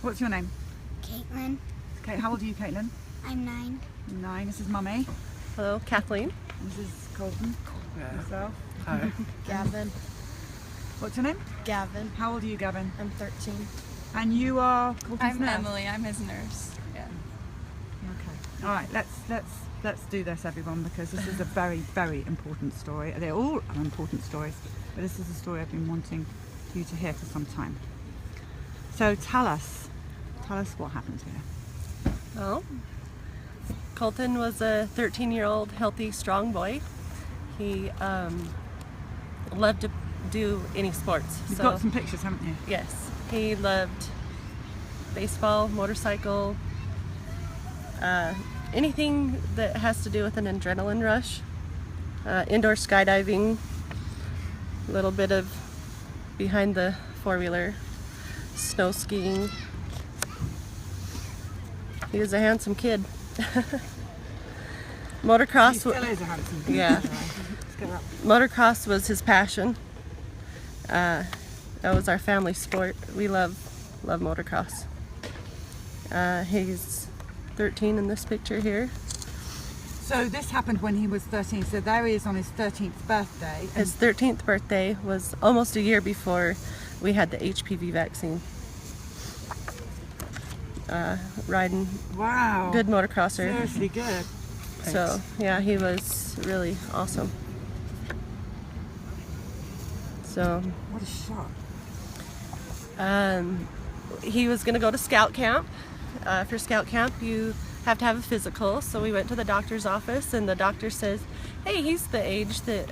What's your name? Caitlin. Okay, how old are you, Caitlin? I'm 9. 9. This is Mummy. Hello, Kathleen. This is Colton. Yeah. Yourself. Hi. Gavin. What's your name? Gavin. How old are you, Gavin? I'm 13. And you are Colton's I'm nurse? Emily. I'm his nurse. Yeah. Okay. All right. Let's do this, everyone, because this is a very, very important story. They're all important stories, but this is a story I've been wanting you to hear for some time. So tell us what happened here. Well, Colton was a 13-year-old healthy, strong boy. He loved to do any sports. You've got some pictures, haven't you? Yes, he loved baseball, motorcycle, anything that has to do with an adrenaline rush, indoor skydiving, a little bit of behind the four-wheeler, snow skiing. He was a handsome kid. Motocross. He still is a handsome kid. Yeah. Let's get up. Motocross was his passion. That was our family sport. We love motocross. He's 13 in this picture here. So this happened when he was 13. So there he is on his 13th birthday. His 13th birthday was almost a year before we had the HPV vaccine. Riding, Wow. good motocrosser. Seriously good. So yeah, he was really awesome. So What a shot. he was going to go to scout camp. For scout camp, you have to have a physical. So we went to the doctor's office, and the doctor says, "Hey, he's the age that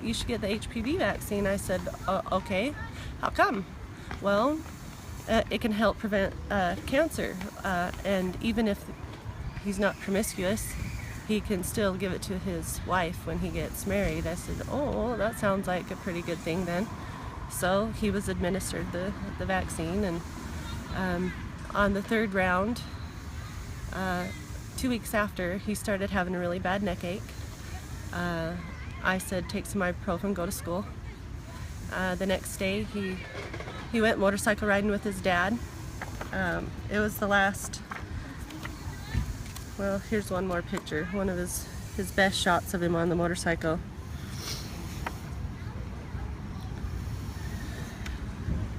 you should get the HPV vaccine." I said, "Okay, how come?" Well, it can help prevent cancer, and even if he's not promiscuous, he can still give it to his wife when he gets married. I said, "Oh, that sounds like a pretty good thing then." So he was administered the vaccine, and on the third round, 2 weeks after, he started having a really bad neck ache. I said, "Take some ibuprofen, go to school." The next day, he went motorcycle riding with his dad. It was the last. Well, here's one more picture. One of his best shots of him on the motorcycle.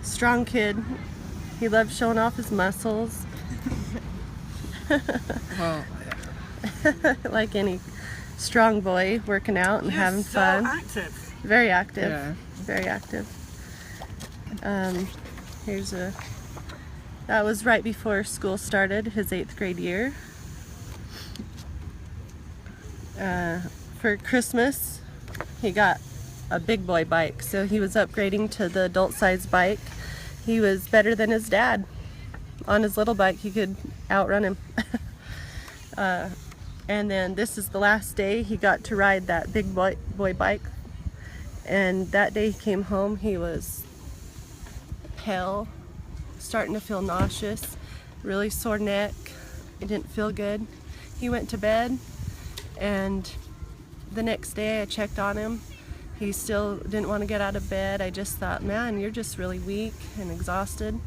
Strong kid. He loved showing off his muscles. Well, Like any strong boy, working out and having fun. Active. Very active. yeah. Very active. That was right before school started, his 8th grade year. For Christmas, he got a big boy bike, so he was upgrading to the adult size bike. He was better than his dad. On his little bike, he could outrun him. And then this is the last day he got to ride that big boy bike. And that day he came home, he was pale, starting to feel nauseous, really sore neck. He didn't feel good. He went to bed, and the next day I checked on him. He still didn't want to get out of bed. I just thought, "Man, you're just really weak and exhausted."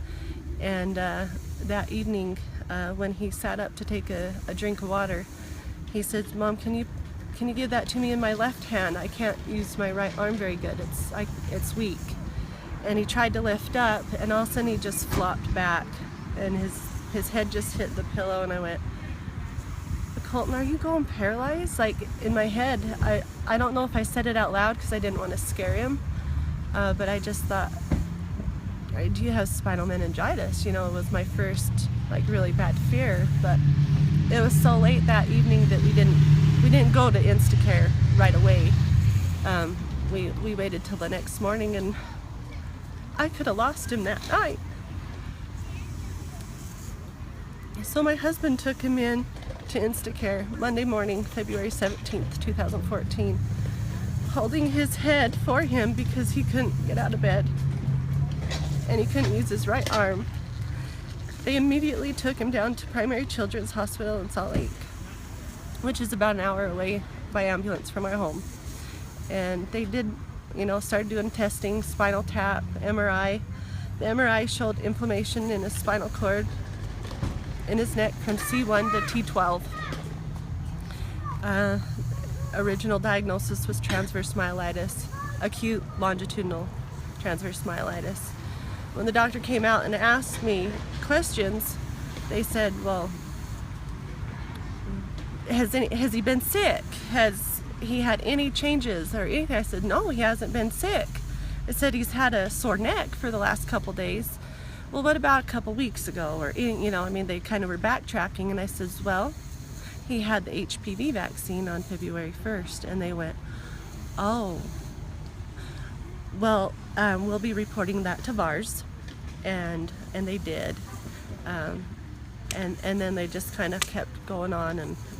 And that evening, when he sat up to take a drink of water, he said, "Mom, can you give that to me in my left hand? I can't use my right arm very good. It's weak." And he tried to lift up, and all of a sudden he just flopped back, and his head just hit the pillow. And I went, "Colton, are you going paralyzed?" Like, in my head, I don't know if I said it out loud because I didn't want to scare him, but I just thought, "Do you have spinal meningitis?" You know, it was my first really bad fear. But it was so late that evening that we didn't go to Instacare right away. We waited till the next morning, and I could have lost him that night. So my husband took him in to Instacare Monday morning, February 17th, 2014, holding his head for him because he couldn't get out of bed and he couldn't use his right arm. They immediately took him down to Primary Children's Hospital in Salt Lake, which is about an hour away by ambulance from our home. And they did, started doing testing, spinal tap, MRI. The MRI showed inflammation in his spinal cord in his neck from C1 to T12. Original diagnosis was transverse myelitis, acute longitudinal transverse myelitis. When the doctor came out and asked me questions, they said, well, has he been sick? Has he had any changes or anything? I said, no, he hasn't been sick. I said, he's had a sore neck for the last couple days. Well, what about a couple weeks ago? Or, you know, I mean, they kind of were backtracking, and I says, well, he had the HPV vaccine on February 1st, and they went, oh, well, we'll be reporting that to VARS, and they did, and then they just kind of kept going on,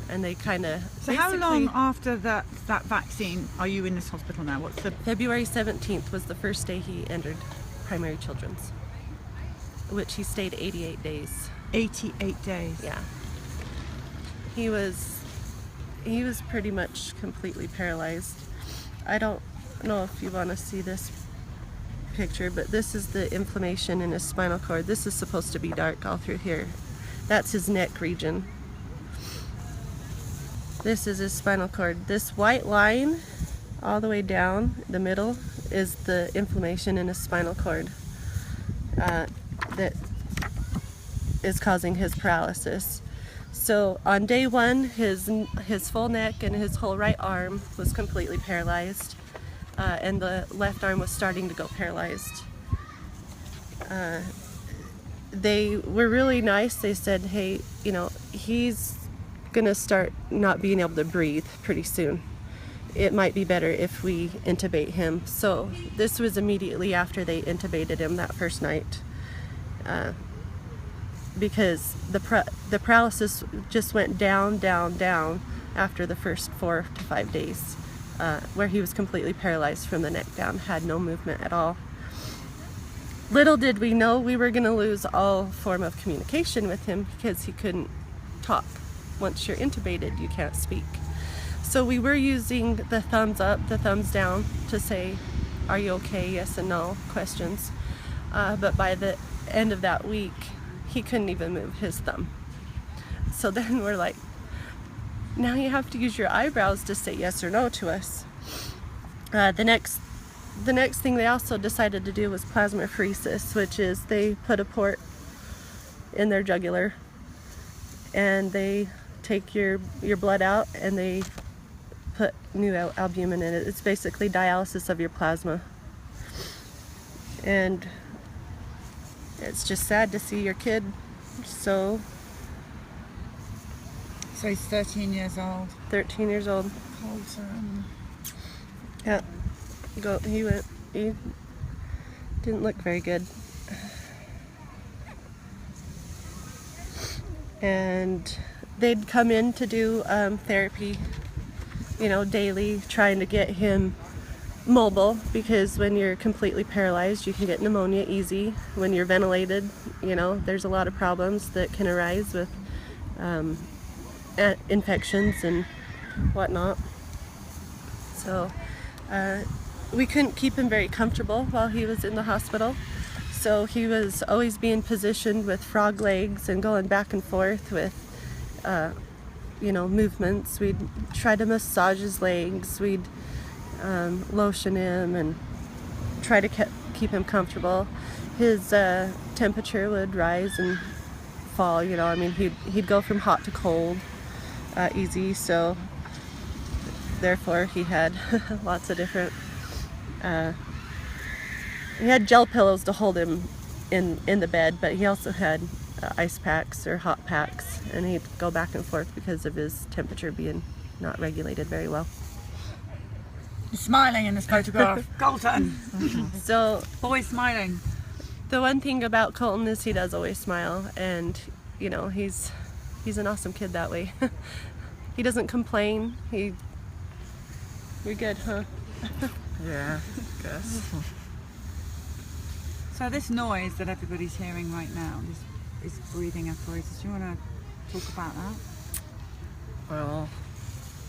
and they kind of. So how long after that vaccine are you in this hospital now? What's the? February 17th was the first day he entered primary children's, which he stayed 88 days. 88 days. Yeah. He was pretty much completely paralyzed. I don't know if you want to see this picture, but this is the inflammation in his spinal cord. This is supposed to be dark all through here. That's his neck region. This is his spinal cord. This white line all the way down the middle is the inflammation in his spinal cord that is causing his paralysis. So on day one, his full neck and his whole right arm was completely paralyzed, and the left arm was starting to go paralyzed. They were really nice. They said, hey, you know, he's gonna start not being able to breathe pretty soon. It might be better if we intubate him. So this was immediately after they intubated him that first night. Because the paralysis just went down, down, down after the first 4 to 5 days, where he was completely paralyzed from the neck down, had no movement at all. Little did we know we were going to lose all form of communication with him because he couldn't talk. Once you're intubated, you can't speak. So we were using the thumbs up, the thumbs down to say, are you okay, yes and no, questions. But by the end of that week, he couldn't even move his thumb. So then we're like, now you have to use your eyebrows to say yes or no to us. The next thing they also decided to do was plasmapheresis, which is they put a port in their jugular and they take your blood out and they put new albumin in it. It's basically dialysis of your plasma. And it's just sad to see your kid so he's 13 years old. 13 years old. Colton. Yeah. He didn't look very good. And they'd come in to do therapy, you know, daily, trying to get him mobile, because when you're completely paralyzed you can get pneumonia easy. When you're ventilated, you know, there's a lot of problems that can arise with infections and whatnot. So we couldn't keep him very comfortable while he was in the hospital, so he was always being positioned with frog legs and going back and forth with you know, movements. We'd try to massage his legs, we'd lotion him and try to keep him comfortable. His temperature would rise and fall, you know, I mean, he'd go from hot to cold easy, so therefore he had lots of different he had gel pillows to hold him in the bed, but he also had ice packs or hot packs, and he'd go back and forth because of his temperature being not regulated very well. He's smiling in this photograph. Colton. So Boy smiling. the one thing about Colton is he does always smile, and you know, he's an awesome kid that way. He doesn't complain. You're good, huh? Yeah, I guess. So this noise that everybody's hearing right now, this breathing apparatus, do you want to talk about that? Well,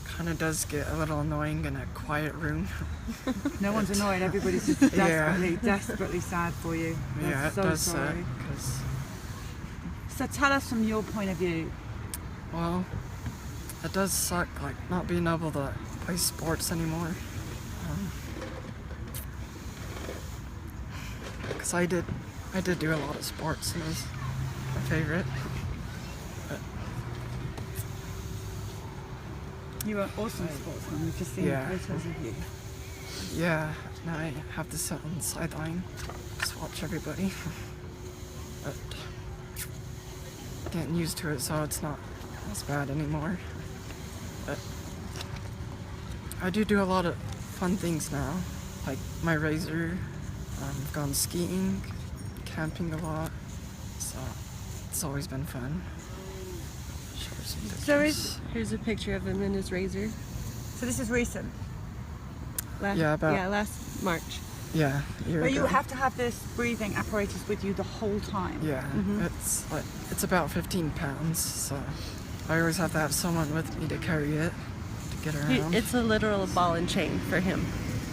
kind of does get a little annoying in a quiet room. No one's annoyed, everybody's just desperately sad for you. Yeah, I'm it so does sorry. because So tell us from your point of view. Well, it does suck, like, not being able to play sports anymore. Because I did do a lot of sports, and it was my favorite. But You were an awesome sportsman. We've just seen Yeah. photos of you. yeah, now I have to sit on the sideline, just watch everybody. But getting used to it, so it's not as bad anymore. But I do a lot of fun things now, like my razor. I've gone skiing, camping a lot, so it's always been fun. Show some pictures. So Here's a picture of him in his razor. so this is recent. Last March. Yeah, a year But ago. you have to have this breathing apparatus with you the whole time. Yeah, it's about 15 pounds, so I always have to have someone with me to carry it, to get around. It's a literal ball and chain for him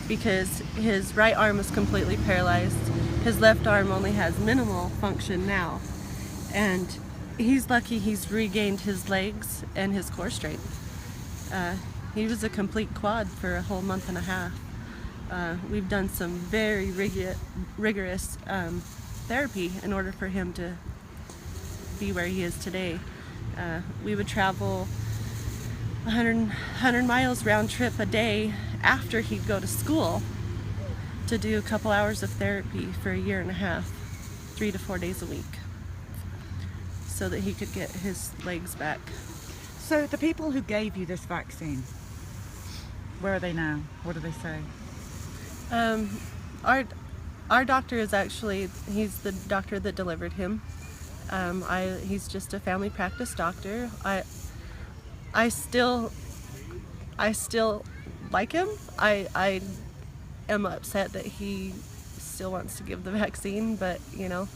because his right arm is completely paralyzed. His left arm only has minimal function now. And he's lucky he's regained his legs and his core strength. He was a complete quad for a whole month and a half. We've done some very rigorous therapy in order for him to be where he is today. We would travel 100 miles round trip a day after he'd go to school to do a couple hours of therapy for a year and a half, 3 to 4 days a week, so that he could get his legs back. So the people who gave you this vaccine, where are they now? What do they say? Our doctor is actually, he's the doctor that delivered him. He's just a family practice doctor. I still like him. I am upset that he still wants to give the vaccine, but you know,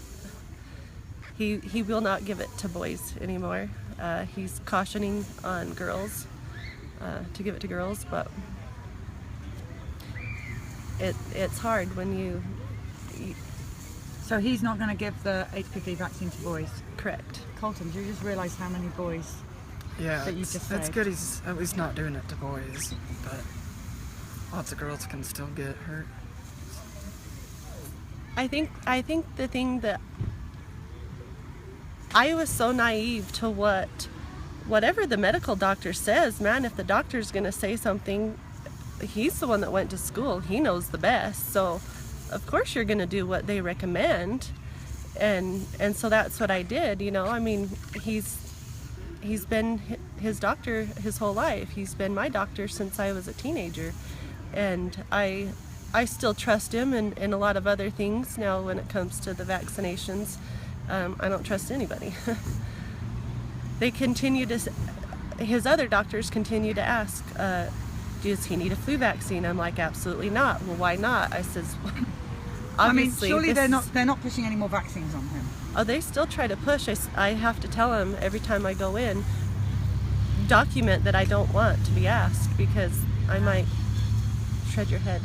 he will not give it to boys anymore. He's cautioning on girls to give it to girls, but it's hard when you So he's not going to give the HPV vaccine to boys. correct. Colton, do you just realise how many boys? Yeah, that you it's just saved. good he's at least not doing it to boys, but lots of girls can still get hurt. I think the thing that I was so naive to whatever the medical doctor says, man, if the doctor's going to say something, he's the one that went to school. He knows the best. So of course you're going to do what they recommend. And so that's what I did, you know. I mean, he's been his doctor his whole life. He's been my doctor since I was a teenager. And I still trust him in a lot of other things now when it comes to the vaccinations. I don't trust anybody. They continue to, his other doctors continue to ask, does he need a flu vaccine? I'm like, absolutely not. Well, why not? I says, obviously. I mean, surely they're not pushing any more vaccines on him. Oh, they still try to push. I have to tell him every time I go in, document that I don't want to be asked because I might shred your head.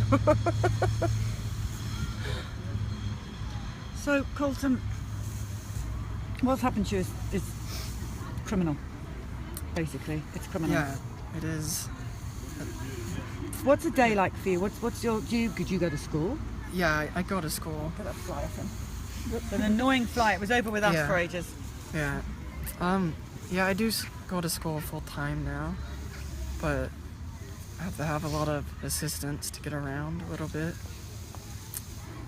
So Colton, what's happened to you is criminal. Basically, it's criminal. Yeah, it is. What's a day like for you? What's your? Could you go to school? Yeah, I go to school. Put that fly off him. It's an annoying fly. It was over with us Yeah. for ages. Yeah. Yeah, I do go to school full time now, but I have to have a lot of assistance to get around a little bit.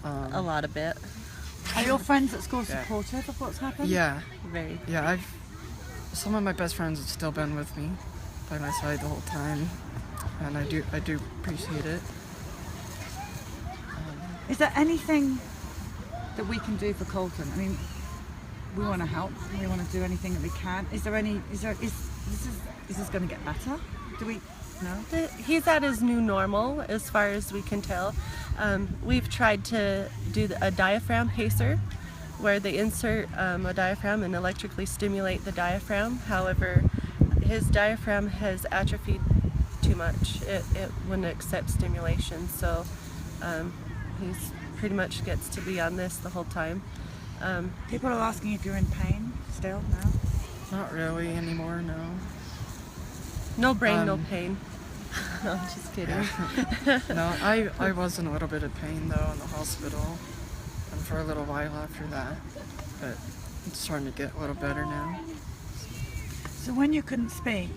A lot of it. Are your friends at school Yeah. supportive of what's happened? Yeah, Very. yeah. Some of my best friends have still been with me by my side the whole time, and I do appreciate it. Is there anything that we can do for Colton? I mean, we want to help. We want to do anything that we can. Is this going to get better? Do we? No. He's at his new normal as far as we can tell. We've tried to do a diaphragm pacer where they insert a diaphragm and electrically stimulate the diaphragm. However, his diaphragm has atrophied too much. It wouldn't accept stimulation, so he's pretty much gets to be on this the whole time. People are asking if you're in pain still now. Not really anymore, no. No brain, no Um, pain. No, I'm just kidding. No, I was in a little bit of pain though in the hospital, and for a little while after that, but it's starting to get a little better now. So when you couldn't speak,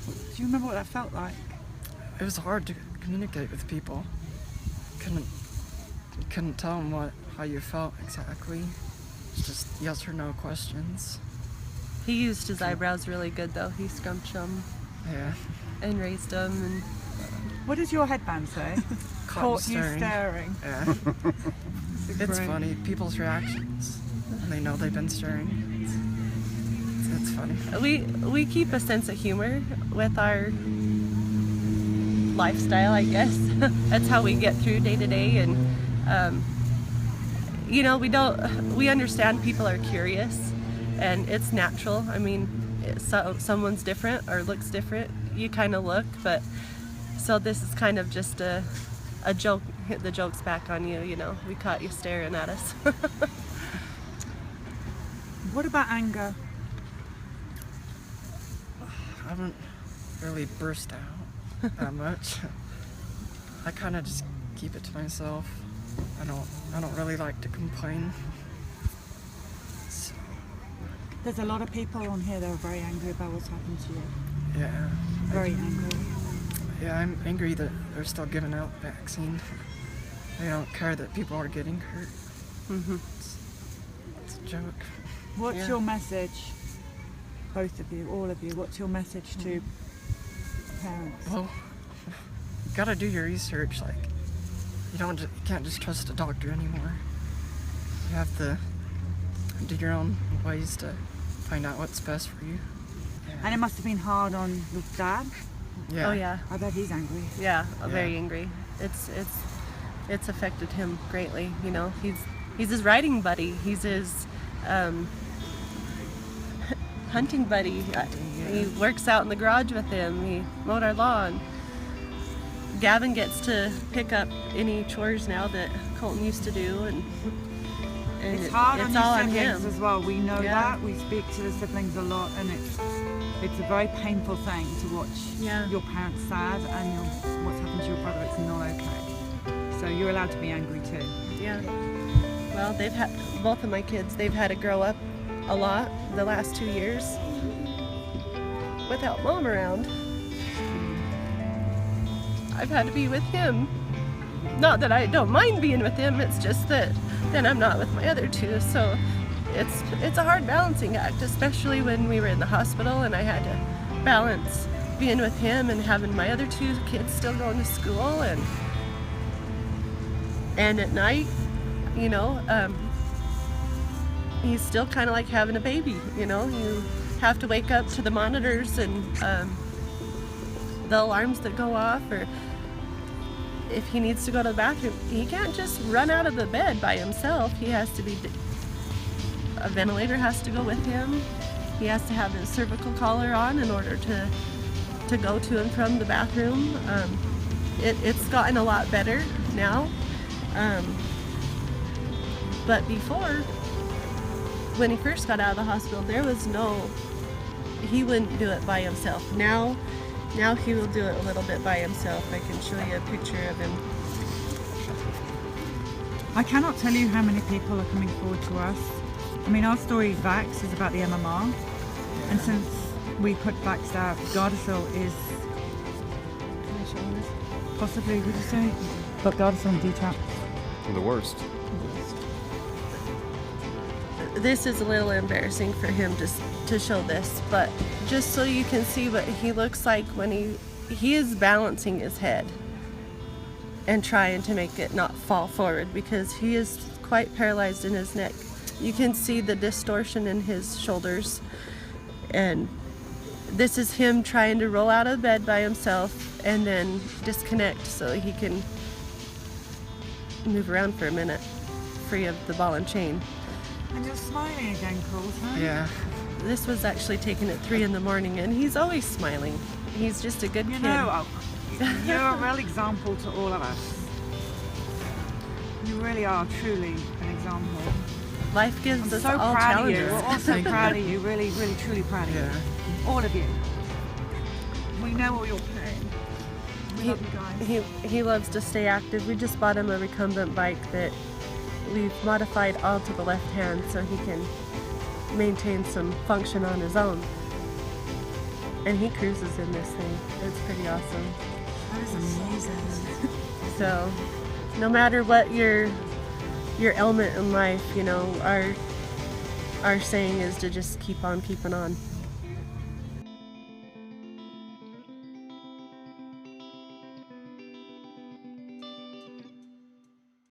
do you remember what that felt like? It was hard to communicate with people. Couldn't tell them how you felt exactly. It's just yes or no questions. He used his eyebrows really good though. He scrunched them Yeah. and raised them, and What does your headband say? Caught you staring. Yeah. It's Great. funny, people's reactions, and they know they've been staring. It's funny. we keep a sense of humor with our lifestyle, I guess. That's how we get through day to day, and you know, we understand people are curious, and it's natural. I mean, so someone's different or looks different, you kind of look, but so this is kind of just a joke. Hit the joke's back on you, you know. We caught you staring at us. What about anger? I haven't really burst out that much. I kind of just keep it to myself. I don't really like to complain. So, There's a lot of people on here that are very angry about what's happened to you. yeah. Very angry. Yeah, I'm angry that they're still giving out vaccine. They don't care that people are getting hurt. Mhm. It's a joke. What's Yeah. your message, both of you, all of you, what's your message to parents? Well, you gotta do your research. Like, you can't just trust a doctor anymore. You have to do your own ways to find out what's best for you. And it must have been hard on your dad. Yeah. Oh yeah. I bet he's angry. Yeah, Yeah. very angry. It's affected him greatly. You know, he's his riding buddy. He's his hunting buddy. He works out in the garage with him. He mowed our lawn. Gavin gets to pick up any chores now that Colton used to do, and It's hard it's on all your on siblings him. as well. We know Yeah. that. We speak to the siblings a lot, and it's a very painful thing to watch Yeah. your parents sad and what's happened to your brother. It's not okay. So you're allowed to be angry too. Yeah. Well, they've had both of my kids. They've had to grow up a lot the last 2 years without mom around. I've had to be with him. Not that I don't mind being with him. It's just that then I'm not with my other two. So it's a hard balancing act, especially when we were in the hospital and I had to balance being with him and having my other two kids still going to school, and at night, you know, he's still kind of like having a baby. You know, you have to wake up to the monitors and the alarms that go off, or if he needs to go to the bathroom, he can't just run out of the bed by himself. He has to be, a ventilator has to go with him. He has to have his cervical collar on in order to go to and from the bathroom. It's gotten a lot better now. But before, when he first got out of the hospital, he wouldn't do it by himself. Now he will do it a little bit by himself. I can show you a picture of him. I cannot tell you how many people are coming forward to us. I mean, our story, Vax, is about the MMR. And since we put Vax out, Gardasil is... Can I show you this? Possibly, would you say? But Gardasil and Detox. The worst. This is a little embarrassing for him to show this, but just so you can see what he looks like when he is balancing his head and trying to make it not fall forward, because he is quite paralyzed in his neck. You can see the distortion in his shoulders, and this is him trying to roll out of bed by himself and then disconnect so he can move around for a minute free of the ball and chain. And you're smiling again, Colton. Yeah. This was actually taken at 3 in the morning, and he's always smiling. He's just a good You kid. know, you're a real example to all of us. You really are truly an example. life gives I'm us so all proud of you. challenges. We're all so Thank you. proud of you. Really, really, truly proud of you. Yeah. All of you. We know all your pain. We love you guys. He loves to stay active. We just bought him a recumbent bike that we've modified all to the left hand so he can maintain some function on his own. And he cruises in this thing. It's pretty awesome. That is amazing. So no matter what your ailment in life, you know, our saying is to just keep on keeping on.